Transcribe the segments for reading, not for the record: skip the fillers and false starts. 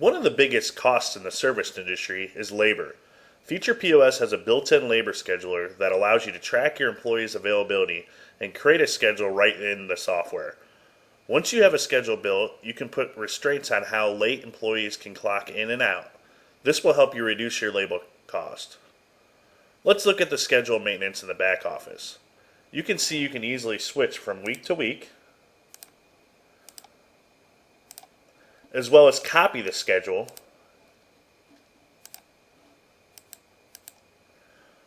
One of the biggest costs in the service industry is labor. Future POS has a built-in labor scheduler that allows you to track your employees' availability and create a schedule right in the software. Once you have a schedule built, you can put restraints on how late employees can clock in and out. This will help you reduce your labor cost. Let's look at the schedule maintenance in the back office. You can see you can easily switch from week to week, as well as copy the schedule,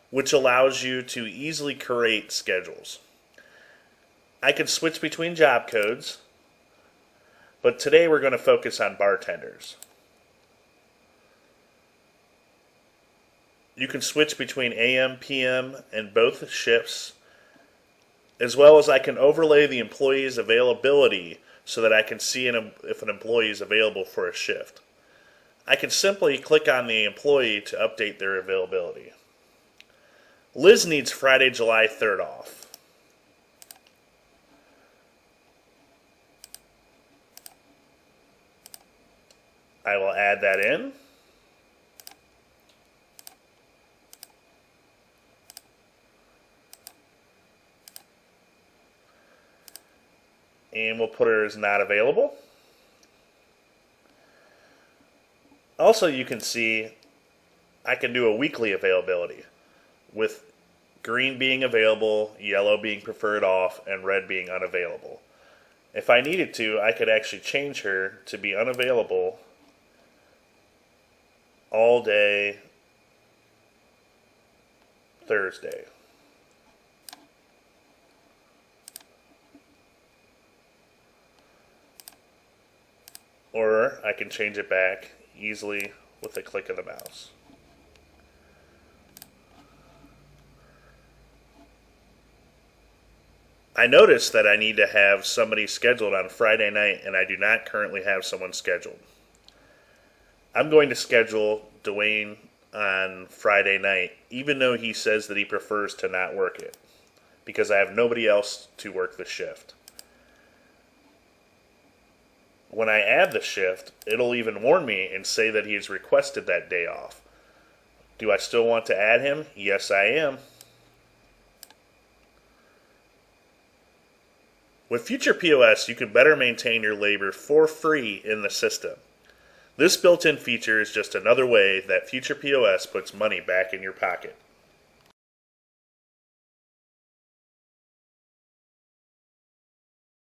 which allows you to easily create schedules. I can switch between job codes, but today we're going to focus on bartenders. You can switch between AM, PM, and both shifts, as well as I can overlay the employee's availability so that I can see if an employee is available for a shift. I can simply click on the employee to update their availability. Liz needs Friday, July 3rd off. I will add that in. And we'll put her as not available. Also, you can see I can do a weekly availability with green being available, yellow being preferred off, and red being unavailable. If I needed to, I could actually change her to be unavailable all day Thursday. Or I can change it back easily with a click of the mouse. I notice that I need to have somebody scheduled on Friday night, and I do not currently have someone scheduled. I'm going to schedule Dwayne on Friday night, even though he says that he prefers to not work it, because I have nobody else to work the shift. When I add the shift, it'll even warn me and say that he has requested that day off. Do I still want to add him? Yes, I am. With Future POS, you can better maintain your labor for free in the system. This built-in feature is just another way that Future POS puts money back in your pocket.